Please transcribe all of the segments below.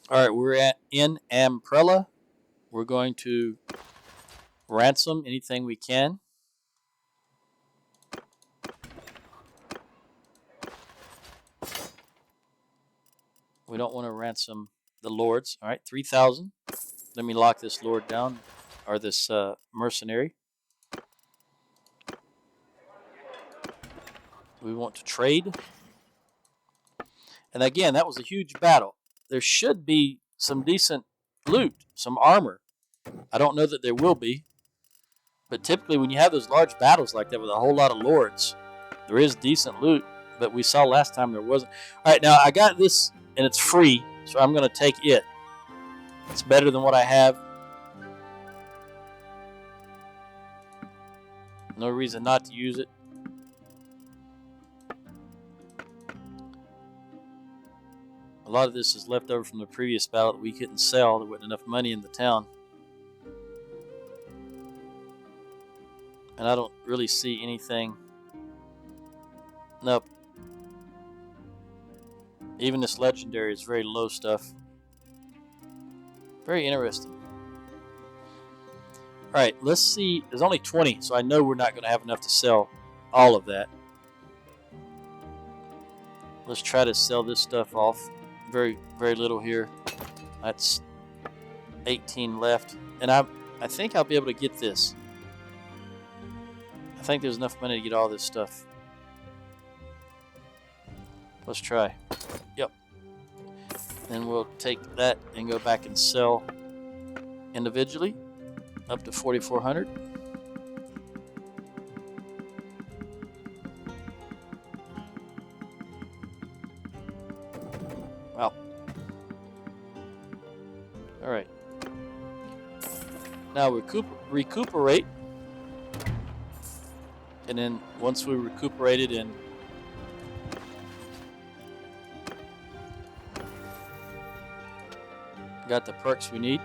All right, we're in Amprella. We're going to ransom anything we can. We don't want to ransom the lords. All right, 3,000. Let me lock this lord down, or this mercenary. We want to trade. And again, that was a huge battle. There should be some decent loot, some armor. I don't know that there will be. But typically when you have those large battles like that with a whole lot of lords, there is decent loot. But we saw last time there wasn't. All right, now I got this, and it's free, so I'm going to take it. It's better than what I have. No reason not to use it. A lot of this is left over from the previous battle that we couldn't sell. There wasn't enough money in the town. And I don't really see anything. Nope. Even this legendary is very low stuff. Very interesting. Alright, let's see. There's only 20, so I know we're not going to have enough to sell all of that. Let's try to sell this stuff off. Very, very little here. That's 18 left. And I think I'll be able to get this. I think there's enough money to get all this stuff. Let's try. Yep. Then we'll take that and go back and sell individually up to 4,400. Wow. All right. Now recuperate. And then once we recuperated and got the perks we need.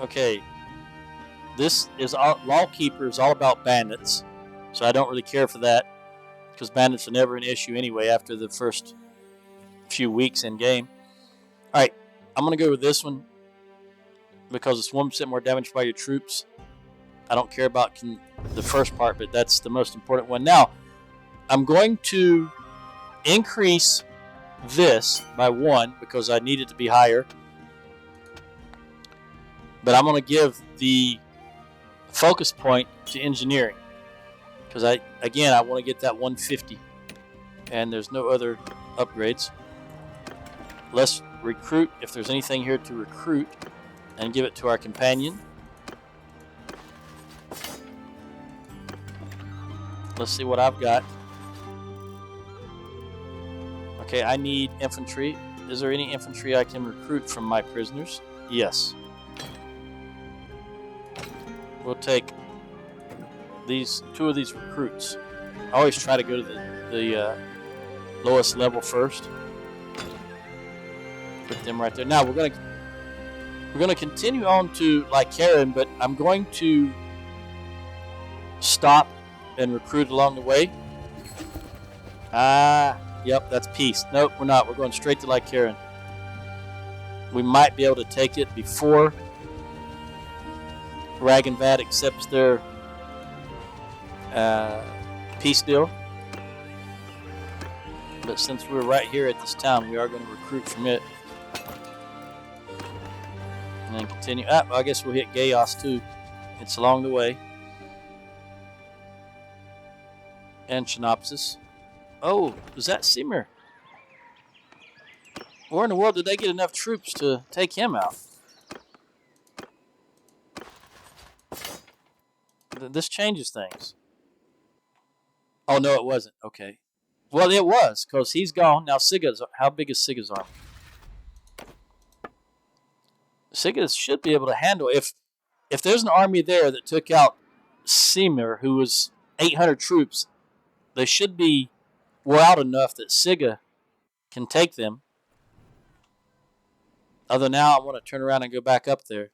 Okay. This is Lawkeeper is all about bandits. So I don't really care for that. Because bandits are never an issue anyway after the first few weeks in game. Alright. I'm gonna go with this one. Because it's 1% more damage by your troops. I don't care about the first part, but that's the most important one. Now, I'm going to increase this by 1 because I need it to be higher. But I'm going to give the focus point to engineering. Because I want to get that 150. And there's no other upgrades. Let's recruit, if there's anything here to recruit. And give it to our companion. Let's see what I've got. Okay, I need infantry. Is there any infantry I can recruit from my prisoners? Yes. We'll take two of these recruits. I always try to go to the lowest level first. Put them right there. Now we're going to continue on to Corein, but I'm going to stop and recruit along the way. Yep, that's peace. Nope, we're not. We're going straight to Corein. We might be able to take it before Raganvad accepts their peace deal. But since we're right here at this town, we are going to recruit from it. And then continue. I guess we'll hit Gaios too. It's along the way. And Chenopsis. Oh, was that Simir? Where in the world did they get enough troops to take him out? This changes things. Oh, no, it wasn't. Okay. Well, it was, because he's gone. Now, how big is Siga's army? Siga should be able to handle if there's an army there that took out Simir, who was 800 troops, they should be wore out enough that Siga can take them. Although now I want to turn around and go back up there.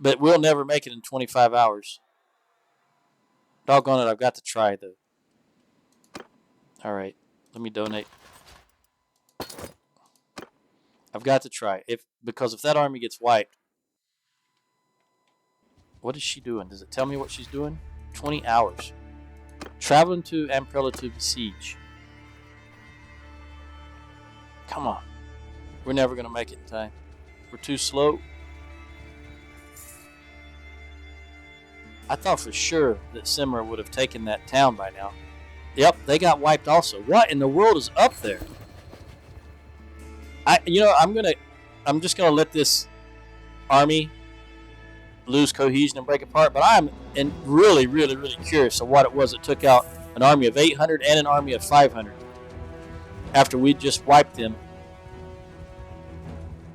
But we'll never make it in 25 hours. Doggone it, I've got to try, though. All right. Let me donate. I've got to try. Because if that army gets wiped, what is she doing? Does it tell me what she's doing? 20 hours. Traveling to Amprella to besiege. Come on. We're never going to make it in time. We're too slow. I thought for sure that Simmer would have taken that town by now. Yep, they got wiped also. What in the world is up there? I'm just gonna let this army lose cohesion and break apart. But I'm really, really, really curious of what it was that took out an army of 800 and an army of 500 after we just wiped them.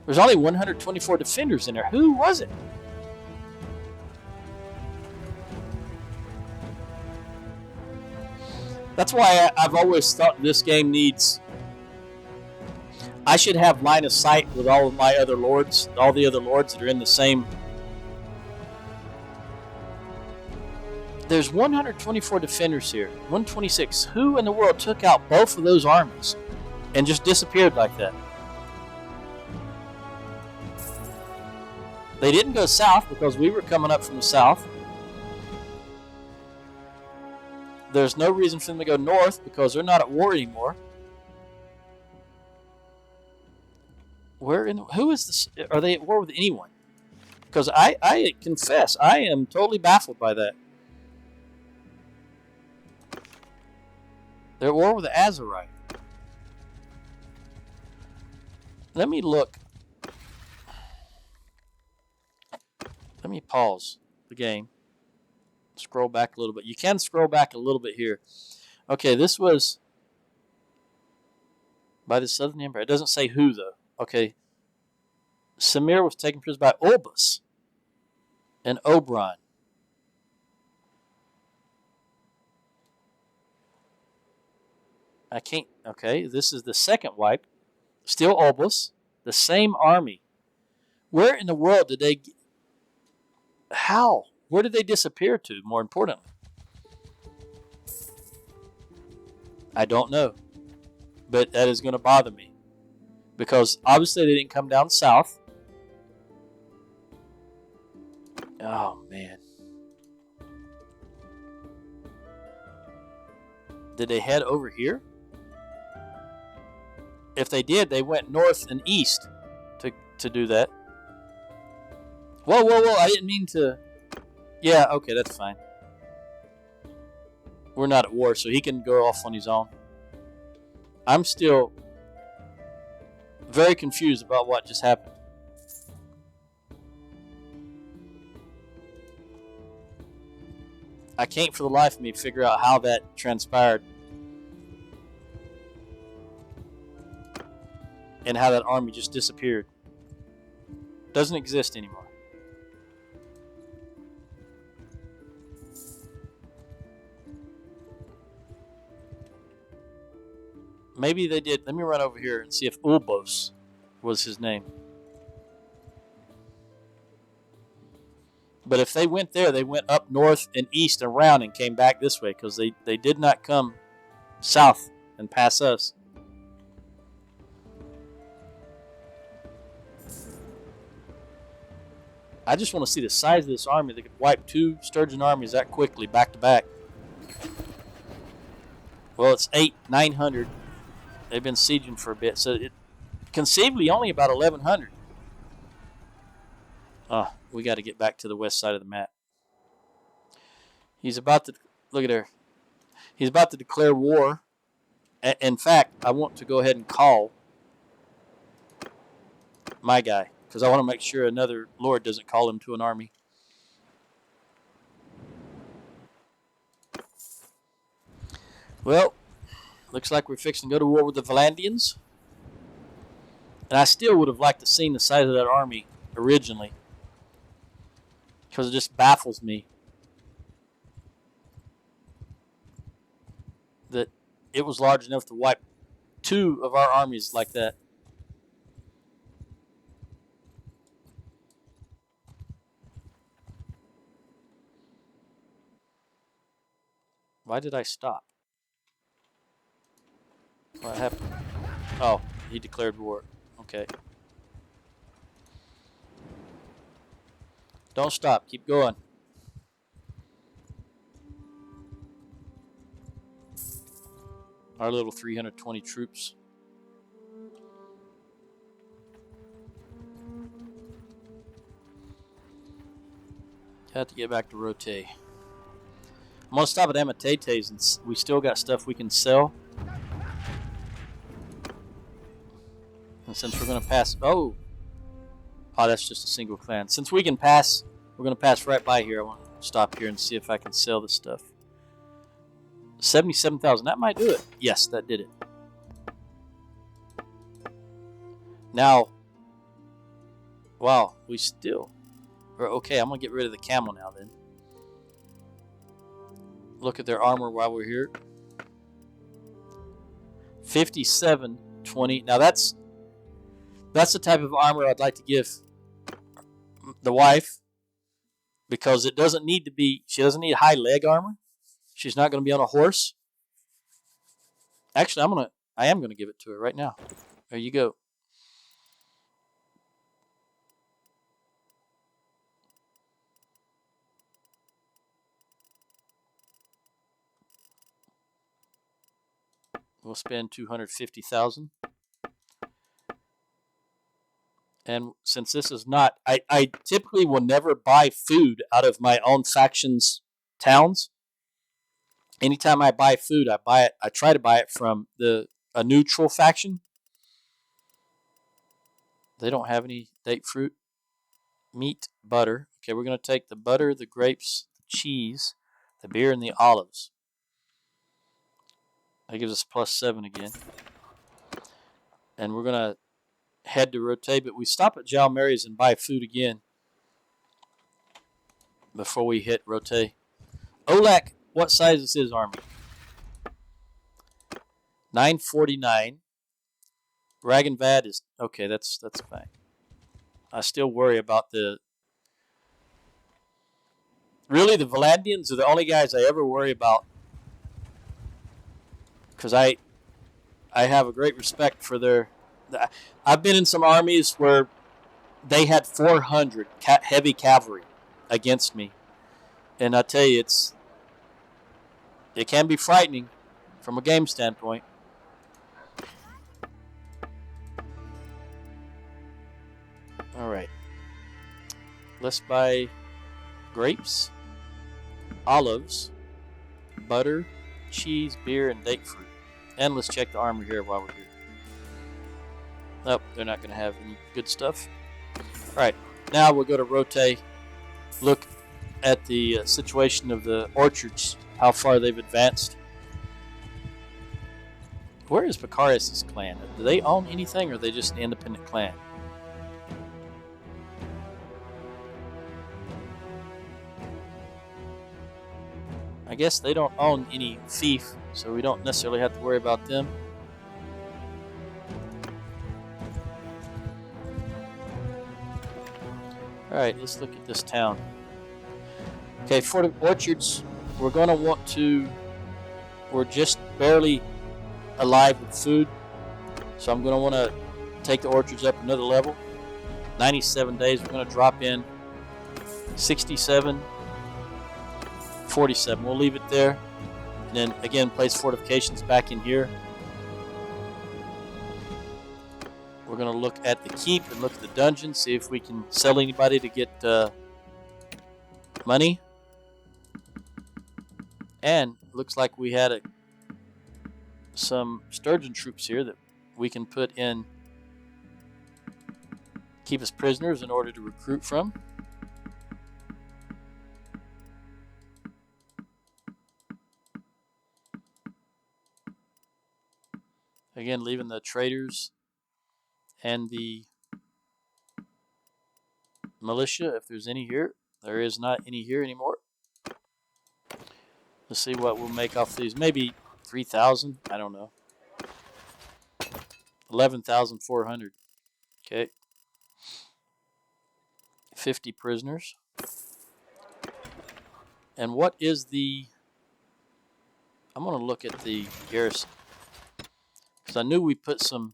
There's only 124 defenders in there. Who was it? That's why I've always thought this game needs... I should have line of sight with all of my other lords, all the other lords that are in the same... There's 124 defenders here, 126. Who in the world took out both of those armies and just disappeared like that? They didn't go south because we were coming up from the south. There's no reason for them to go north because they're not at war anymore. Who is this? Are they at war with anyone? Because I confess, I am totally baffled by that. They're at war with the Azerite. Let me look. Let me pause the game. Scroll back a little bit. You can scroll back a little bit here. Okay, this was by the Southern Empire. It doesn't say who, though. Okay. Samir was taken prisoner by Olbus and Oberon. I can't. Okay, this is the second wipe. Still Olbus. The same army. Where in the world did they... How? Where did they disappear to, more importantly? I don't know. But that is going to bother me. Because obviously they didn't come down south. Oh, man. Did they head over here? If they did, they went north and east to do that. Whoa, whoa, whoa. I didn't mean to... Yeah, okay, that's fine. We're not at war, so he can go off on his own. I'm still very confused about what just happened. I can't for the life of me figure out how that transpired. And how that army just disappeared. Doesn't exist anymore. Maybe they did. Let me run over here and see if Ulbos was his name. But if they went there, they went up north and east and around and came back this way because they did not come south and pass us. I just want to see the size of this army that could wipe two Sturgian armies that quickly back to back. Well, it's 900. They've been sieging for a bit, so it conceivably only about 1,100. Oh, we got to get back to the west side of the map. He's about to, look at her. He's about to declare war. In fact, I want to go ahead and call my guy, because I want to make sure another lord doesn't call him to an army. Well, looks like we're fixing to go to war with the Vlandians. And I still would have liked to seen the size of that army originally, because it just baffles me that it was large enough to wipe two of our armies like that. Why did I stop? What happened? Oh, he declared war. Okay. Don't stop. Keep going. Our little 320 troops. Have to get back to Rote. I'm going to stop at Amatetes, and we still got stuff we can sell. And since we're going to pass... Oh, that's just a single clan. Since we can pass, we're going to pass right by here. I want to stop here and see if I can sell this stuff. 77,000. That might do it. Yes, that did it. Now, wow, we still... Okay, I'm going to get rid of the camel now then. Look at their armor while we're here. 57.20. Now that's the type of armor I'd like to give the wife, because it doesn't need to be, she doesn't need high leg armor. She's not going to be on a horse. Actually, I am going to give it to her right now. There you go. We'll spend 250,000. And since this is not, I typically will never buy food out of my own faction's towns. Anytime I buy food, I try to buy it from a neutral faction. They don't have any date fruit. Meat, butter. Okay, we're going to take the butter, the grapes, the cheese, the beer, and the olives. That gives us +7 again. And we're going to head to Rote, but we stop at Jalmary's and buy food again before we hit Rote. Olak, what size is his army? 949. Raganvad is okay. That's fine. I still worry about the Vlandians are the only guys I ever worry about, because I have a great respect for their. I've been in some armies where they had 400 heavy cavalry against me, and I tell you, it can be frightening from a game standpoint. All right, let's buy grapes, olives, butter, cheese, beer, and date fruit. And let's check the armor here while we're here. Nope, they're not going to have any good stuff. Alright, now we'll go to Rote, look at the situation of the orchards, how far they've advanced. Where is Picarius' clan? Do they own anything, or are they just an independent clan? I guess they don't own any fief, so we don't necessarily have to worry about them. Alright, let's look at this town. Okay, for the orchards, we're going to want to... We're just barely alive with food, so I'm going to want to take the orchards up another level. 97 days, we're going to drop in 67, 47. We'll leave it there. And then, again, place fortifications back in here. We're going to look at the keep and look at the dungeon, see if we can sell anybody to get money. And looks like we had some Sturgian troops here that we can put in, keep as prisoners in order to recruit from. Again, leaving the traders and the militia, if there's any here. There is not any here anymore. Let's see what we'll make off these. Maybe 3,000. I don't know. 11,400. Okay. 50 prisoners. And what is the... I'm going to look at the garrison, Because I knew we put some...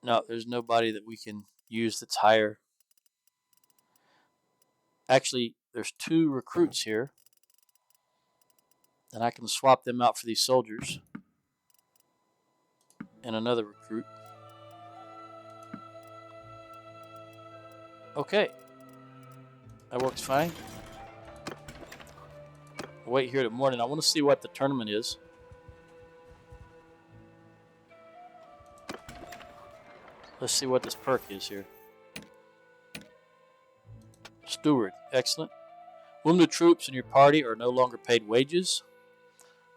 No, there's nobody that we can use that's higher. Actually, there's 2 recruits here. And I can swap them out for these soldiers. And another recruit. Okay. That works fine. I'll wait here till morning. I want to see what the tournament is. Let's see what this perk is here. Steward. Excellent. Wounded troops in your party are no longer paid wages.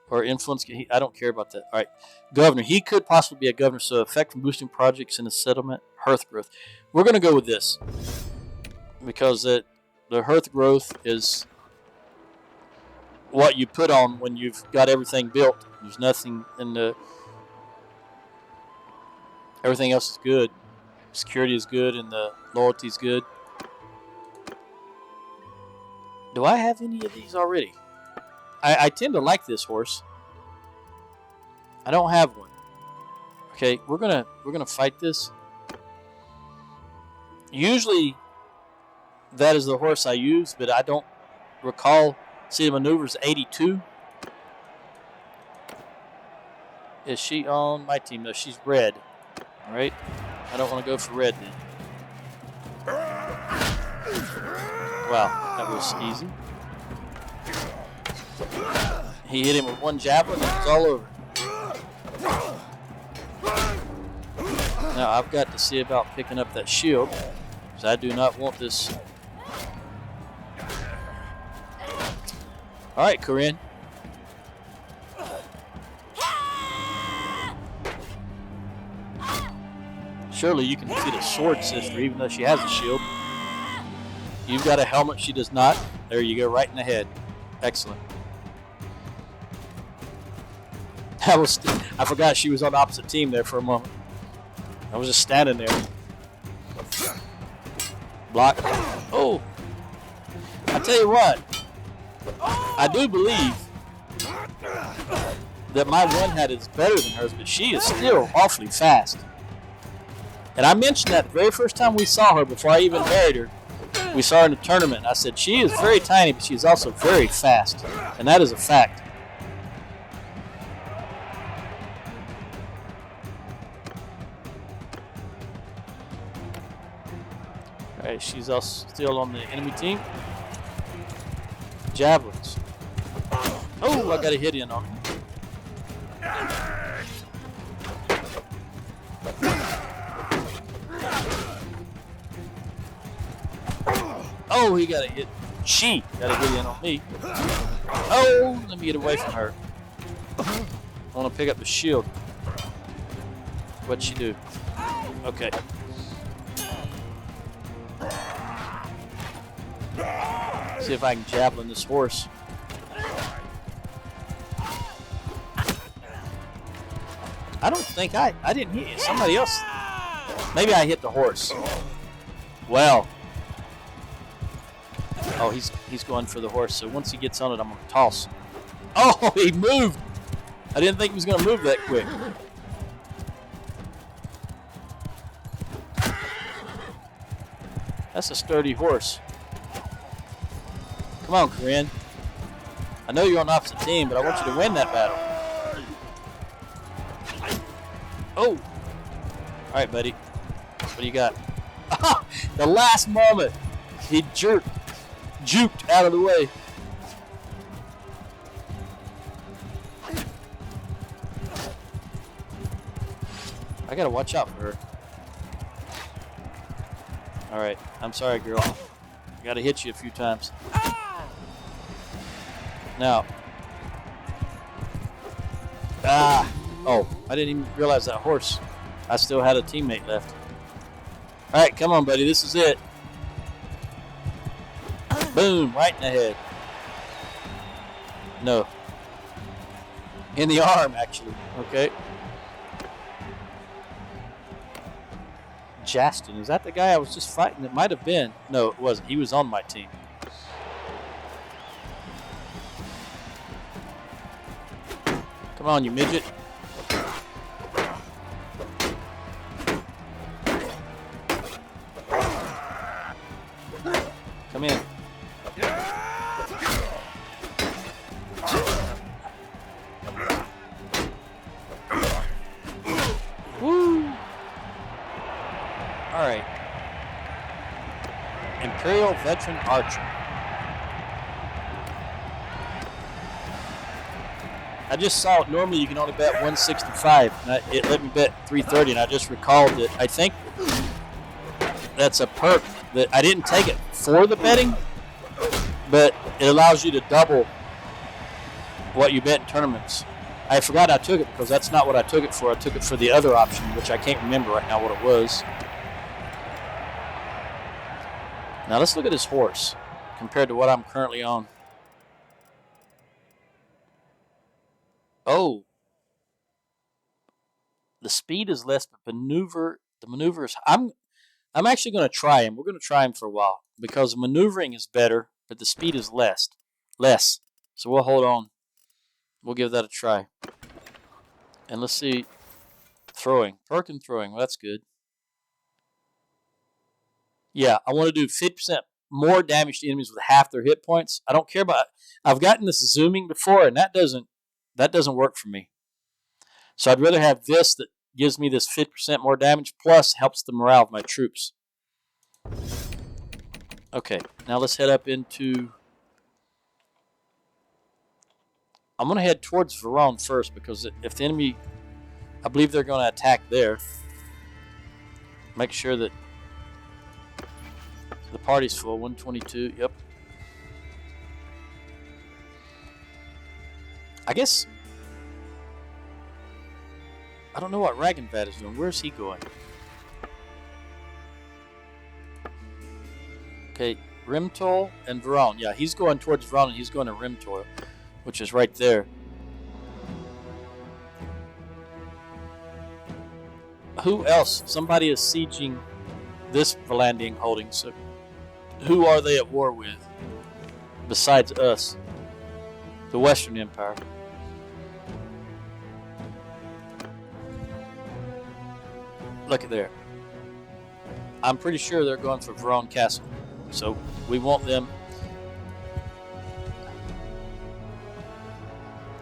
Or influence. I don't care about that. All right. Governor. He could possibly be a governor, so effect from boosting projects in the settlement. Hearth growth. We're going to go with this. Because the hearth growth is what you put on when you've got everything built. There's nothing in the... Everything else is good. Security is good and the loyalty is good. Do I have any of these already? I tend to like this horse. I don't have one. Okay, we're gonna fight this. Usually that is the horse I use, but I don't recall. See, the maneuver's 82. Is she on my team? No, she's red. All right, I don't want to go for red then. Wow, that was easy. He hit him with 1 javelin and it was all over. Now I've got to see about picking up that shield, because I do not want this. All right, Corein. Surely you can defeat a sword sister even though she has a shield. You've got a helmet, she does not. There you go, right in the head. Excellent. I forgot she was on the opposite team there for a moment. I was just standing there. Block. Oh! I tell you what. I do believe that my one-hat is better than hers, but she is still awfully fast. And I mentioned that the very first time we saw her, before I even married her, we saw her in the tournament. I said, she is very tiny, but she is also very fast. And that is a fact. Alright, she's also still on the enemy team. Javelins. Oh, I got a hit in on him. Oh, he got a hit. She got a hit in on me. Oh, let me get away from her. I want to pick up the shield. What'd she do? Okay. See if I can javelin this horse. I don't think I didn't hit you. Somebody else. Maybe I hit the horse. Well. Oh, he's going for the horse. So once he gets on it, I'm going to toss. Oh, he moved. I didn't think he was going to move that quick. That's a sturdy horse. Come on, Corein. I know you're on the opposite team, but I want you to win that battle. Oh. All right, buddy. What do you got? The last moment, he juked out of the way. I gotta watch out for her. All right, I'm sorry, girl. I gotta hit you a few times. Now. Oh, I didn't even realize that horse. I still had a teammate left. All right, come on, buddy. This is it. Boom, right in the head. No. In the arm, actually. Okay. Justin, is that the guy I was just fighting? It might have been. No, it wasn't. He was on my team. Come on, you midget. Come in. Woo! Alright. Imperial Veteran Archer. I just saw it. Normally you can only bet 165. And it let me bet 330, and I just recalled that I think that's a perk that I didn't take it for the betting, but it allows you to double what you bet in tournaments. I forgot I took it because that's not what I took it for. I took it for the other option, which I can't remember right now what it was. Now let's look at his horse compared to what I'm currently on. Oh, the speed is less, but the maneuver is. I'm actually going to try him. We're going to try him for a while because maneuvering is better, but the speed is less. So we'll hold on. We'll give that a try. And let's see, throwing, perk and throwing. Well, that's good. Yeah, I want to do 50% more damage to enemies with half their hit points. I don't care about. I've gotten this zooming before, and that doesn't work for me. So I'd rather have this that gives me this 50% more damage, plus helps the morale of my troops. Okay, now let's head up into. I'm going to head towards Verona first because if the enemy, I believe they're going to attack there. Make sure that the party's full. 122. Yep. I guess. I don't know what Raganvad is doing. Where's he going? Okay, Rimtol and Verona. Yeah, he's going towards Verona. He's going to Rimtol, which is right there. Who else? Somebody is sieging this Vlandian holding. So, who are they at war with? Besides us, the Western Empire. Look at there. I'm pretty sure they're going for Verona Castle. So we want them.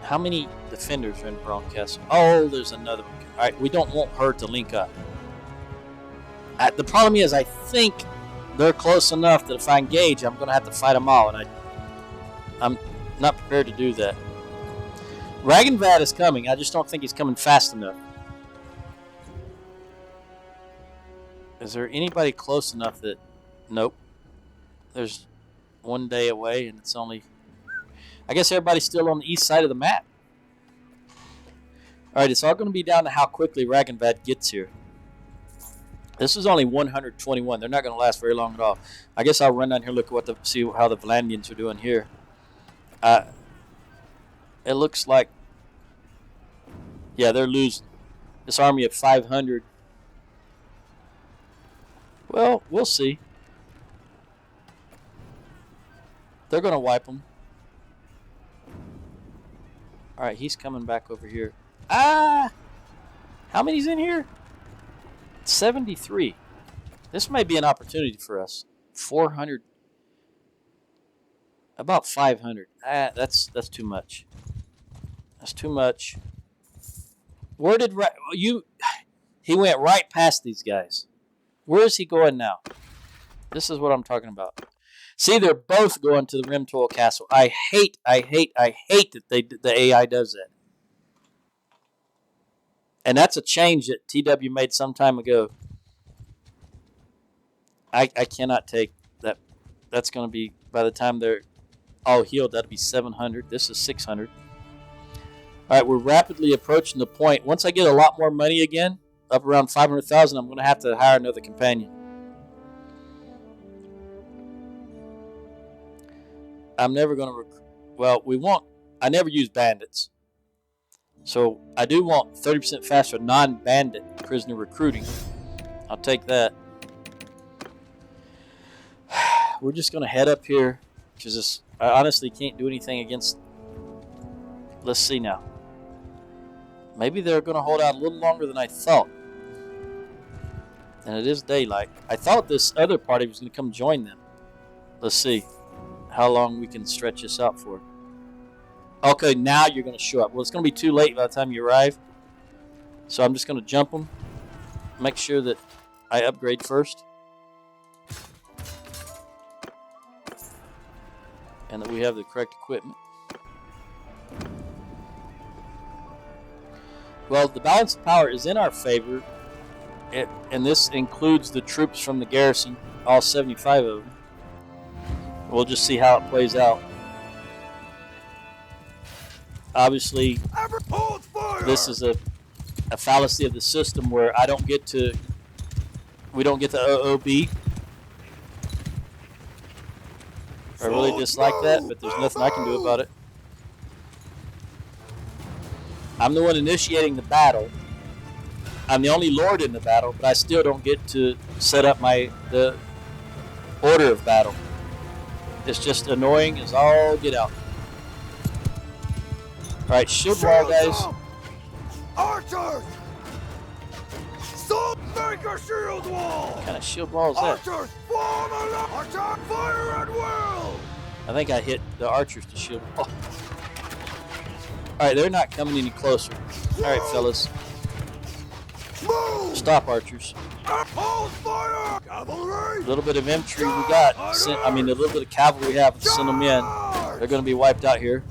How many defenders are in Verona Castle? Oh, there's another one. All right, we don't want her to link up. The problem is, I think they're close enough that if I engage, I'm going to have to fight them all, and I'm not prepared to do that. Raganvad is coming. I just don't think he's coming fast enough. Is there anybody close enough that... Nope. There's 1 day away, and it's only... I guess everybody's still on the east side of the map. Alright, it's all going to be down to how quickly Raganvad gets here. This is only 121. They're not going to last very long at all. I guess I'll run down here and look at see how the Vlandians are doing here. It looks like... Yeah, they're losing. This army of 500... Well, we'll see. They're going to wipe them. Alright, he's coming back over here. Ah! How many's in here? 73. This might be an opportunity for us. 400. About 500. That's too much. That's too much. Where did... He went right past these guys. Where is he going now? This is what I'm talking about. See, they're both going to the Rimtol Castle. I hate that the AI does that. And that's a change that TW made some time ago. I cannot take that. That's going to be, by the time they're all healed, that'll be 700. This is 600. All right, we're rapidly approaching the point. Once I get a lot more money again, up around 500,000, I'm going to have to hire another companion. I'm never going to well, we want... I never use bandits. So I do want 30% faster non-bandit prisoner recruiting. I'll take that. We're just going to head up here because I honestly can't do anything against... Let's see now. Maybe they're going to hold out a little longer than I thought. And it is daylight. I thought this other party was going to come join them. Let's see how long we can stretch this out for. Okay, now you're going to show up. Well, it's going to be too late by the time you arrive. So I'm just going to jump them. Make sure that I upgrade first. And that we have the correct equipment. Well, the balance of power is in our favor. And this includes the troops from the garrison, all 75 of them. We'll just see how it plays out. Obviously, this is a fallacy of the system where we don't get the OOB. I really dislike that, but there's nothing I can do about it. I'm the one initiating the battle. I'm the only lord in the battle, but I still don't get to set up the order of battle. It's just annoying as all get out. Alright, shield wall, guys. Archers! Stop! Make a shield wall! What kind of shield wall is that? Archers! Form a line! Archer! Fire at will! I think I hit the archers to shield wall. Alright, they're not coming any closer. Alright, fellas. Move! Stop, archers. Hold fire! Cavalry! A little bit of infantry we got. A little bit of cavalry we have. Send them in. They're going to be wiped out here.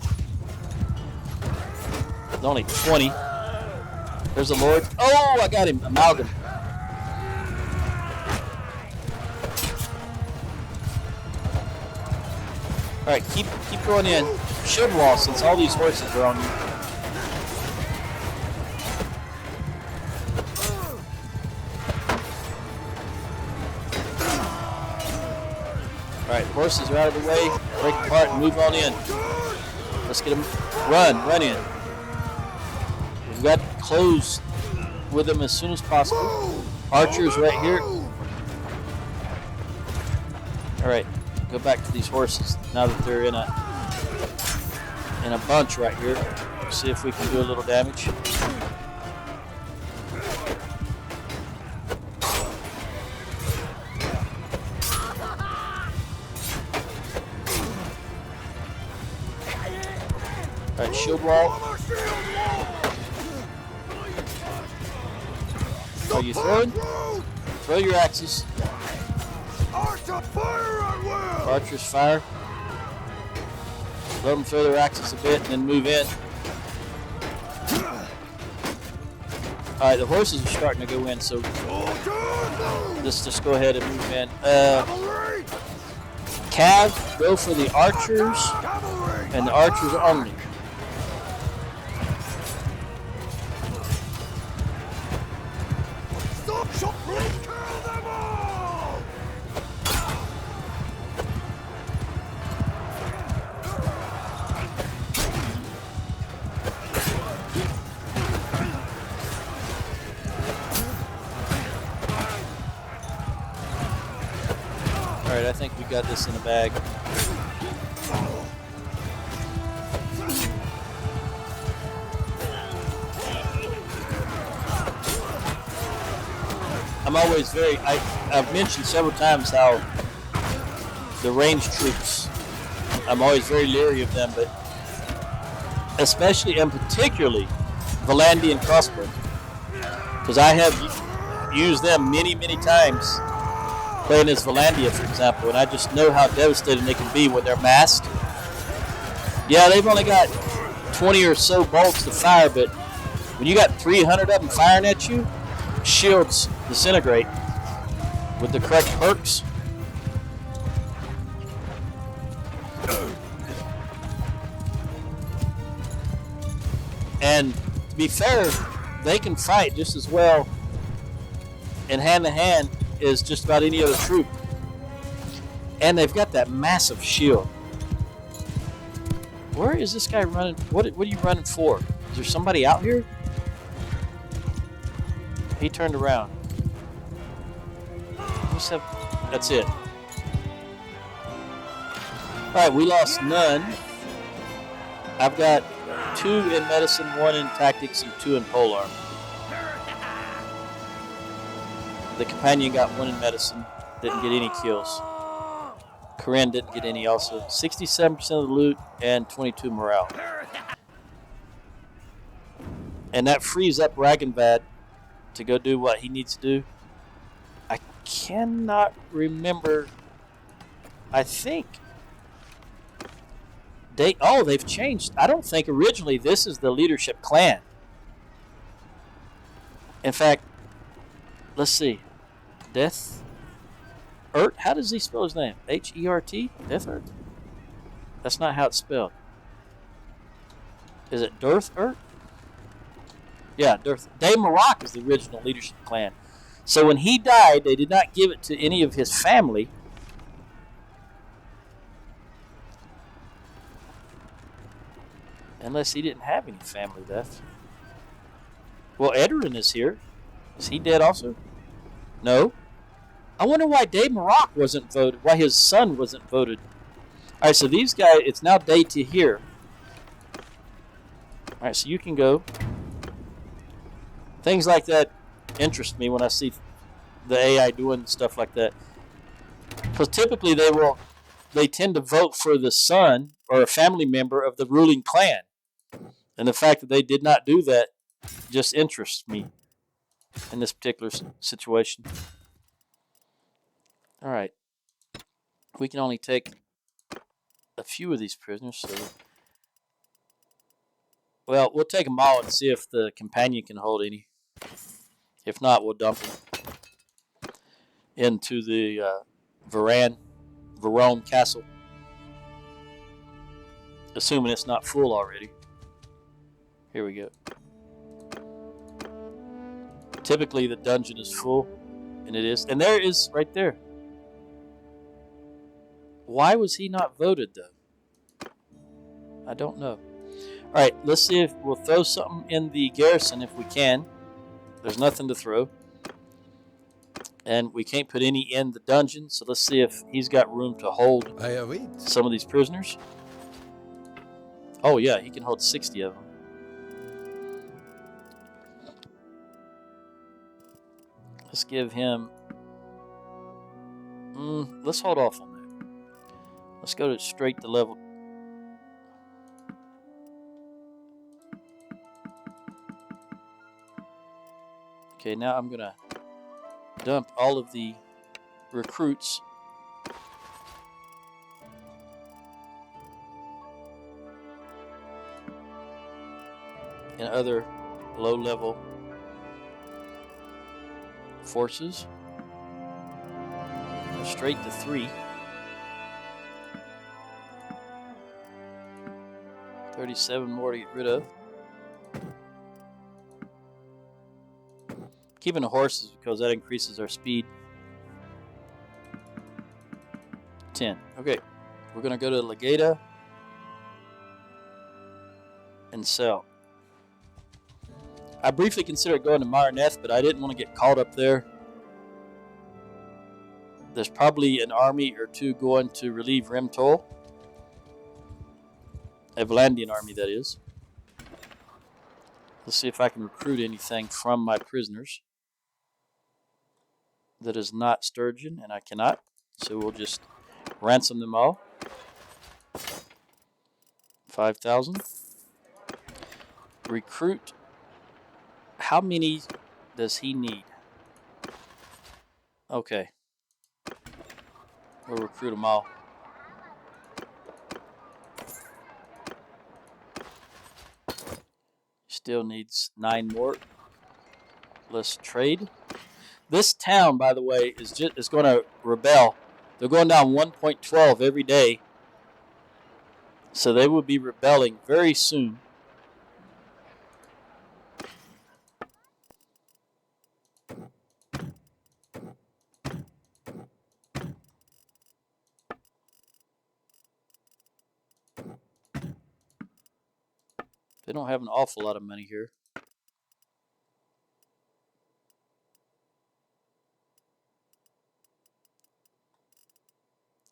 There's only 20. There's a lord. Oh, I got him. Amalgam. All right, keep going in. Shield wall, since all these horses are on you. All right, horses are out of the way. Break apart and move on in. Let's get them. Run in. We've got to close with them as soon as possible. Archers right here. All right, go back to these horses now that they're in a bunch right here. See if we can do a little damage. All right, shield wall. Are you throwing? Throw your axes. Archers fire. Let them throw their axes a bit and then move in. Alright, the horses are starting to go in, so let's just go ahead and move in. Cav, go for the archers and the archers only. Alright, I think we got this in the bag. I'm always I've mentioned several times how the ranged troops, I'm always very leery of them, but especially and particularly Vlandian crossbows, because I have used them many, many times playing as Vlandia, for example, and I just know how devastating they can be when they're massed. Yeah, they've only got 20 or so bolts to fire, but when you got 300 of them firing at you, shields disintegrate with the correct perks. And to be fair, they can fight just as well in hand-to-hand as just about any other troop. And they've got that massive shield. Where is this guy running? What are you running for? Is there somebody out here? He turned around. That's it. Alright, we lost none. I've got 2 in medicine, 1 in tactics, and 2 in polearm. The companion got 1 in medicine, didn't get any kills. Corein didn't get any also. 67% of the loot and 22 morale. And that frees up Raganvad to go do what he needs to do. I cannot remember. I think they've changed. I don't think originally this is the leadership clan. In fact, let's see. Death Ert? How does he spell his name? H-E-R-T? Death Ert? That's not how it's spelled. Is it Dirth Ert? Yeah, Dirth. De Maroc is the original leadership clan. So when he died, they did not give it to any of his family. Unless he didn't have any family left. Well, Edorin is here. Is he dead also? No. I wonder why De Maroc wasn't voted, why his son wasn't voted. Alright, so these guys, it's now day to here. Alright, so you can go. Things like that interest me when I see the AI doing stuff like that. Because typically they tend to vote for the son or a family member of the ruling clan. And the fact that they did not do that just interests me in this particular situation. Alright. We can only take a few of these prisoners, so well, we'll take them all and see if the companion can hold any. If not, we'll dump them into the Varone Castle, assuming it's not full already. Here we go. Typically, the dungeon is full, and it is. And there it is right there. Why was he not voted, though? I don't know. Alright, let's see if we'll throw something in the garrison if we can. There's nothing to throw. And we can't put any in the dungeon, so let's see if he's got room to hold some of these prisoners. Oh yeah, he can hold 60 of them. Let's give him... let's hold off on that. Let's go straight to level. Okay, now I'm going to dump all of the recruits in other low-level forces. Straight to 3. 37 more to get rid of. Keeping the horses because that increases our speed. 10. Okay, we're going to go to Legata and sell. I briefly considered going to Marineth, but I didn't want to get caught up there. There's probably an army or two going to relieve Rimtol. A Vlandian army, that is. Let's see if I can recruit anything from my prisoners that is not Sturgian, and I cannot. So we'll just ransom them all. 5,000. Recruit. How many does he need? Okay. We'll recruit them all. Still needs 9 more. Let's trade. This town, by the way, is going to rebel. They're going down 1.12 every day. So they will be rebelling very soon. They don't have an awful lot of money here.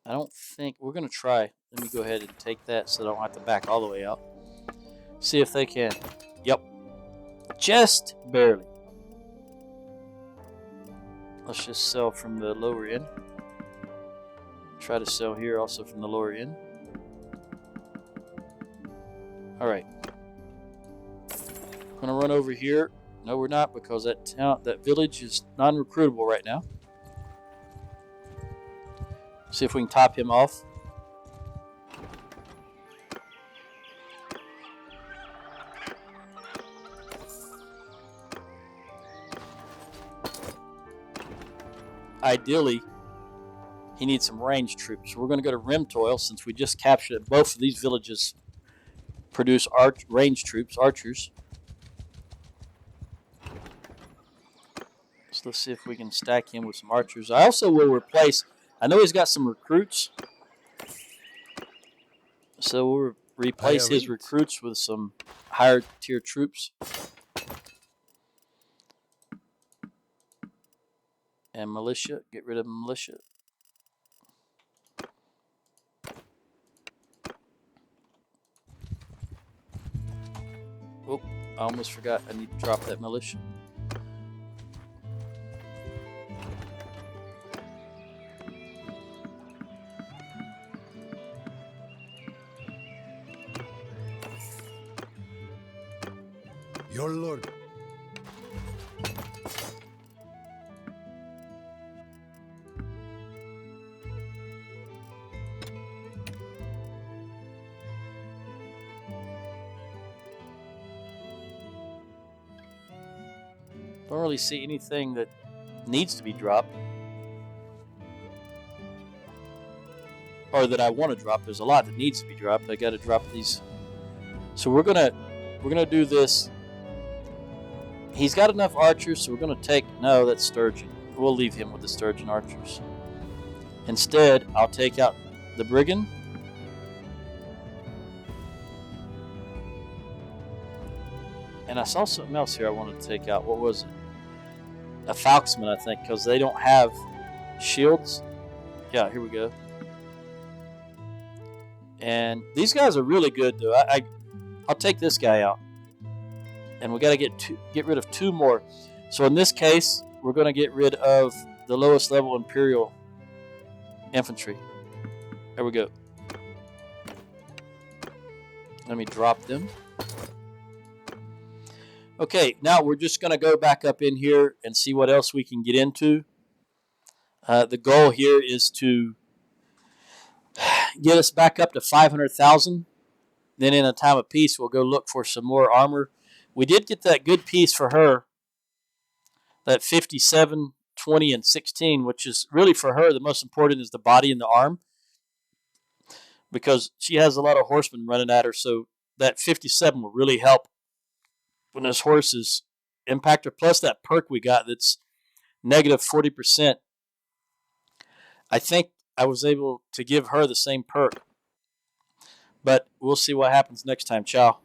I don't think... We're going to try. Let me go ahead and take that so I don't have to back all the way out. See if they can. Yep. Just barely. Let's just sell from the lower end. Try to sell here also from the lower end. Alright. I'm gonna run over here. No, we're not, because that village is non-recruitable right now. See if we can top him off. Ideally, he needs some range troops. We're going to go to Rimtoil since we just captured it. Both of these villages produce range troops, archers. So let's see if we can stack him with some archers. I also will replace, I know he's got some recruits, so we'll replace his recruits with some higher tier troops. And militia, get rid of militia. Oh, I almost forgot. I need to drop that militia. Your lord. Don't really see anything that needs to be dropped, or that I want to drop. There's a lot that needs to be dropped. I got to drop these. So we're gonna do this. He's got enough archers, so we're gonna take. No, that's Sturgian. We'll leave him with the Sturgian archers. Instead, I'll take out the brigand. And I saw something else here I wanted to take out. What was it? A Falksman, I think, because they don't have shields. Yeah, here we go. And these guys are really good, though. I'll take this guy out. And we got to get rid of 2 more. So in this case, we're going to get rid of the lowest level Imperial infantry. There we go. Let me drop them. Okay, now we're just going to go back up in here and see what else we can get into. The goal here is to get us back up to 500,000. Then in a time of peace, we'll go look for some more armor. We did get that good piece for her, that 57, 20, and 16, which is really for her the most important is the body and the arm, because she has a lot of horsemen running at her, so that 57 will really help when those horses impact her, plus that perk we got that's negative 40%. I think I was able to give her the same perk, but we'll see what happens next time. Ciao.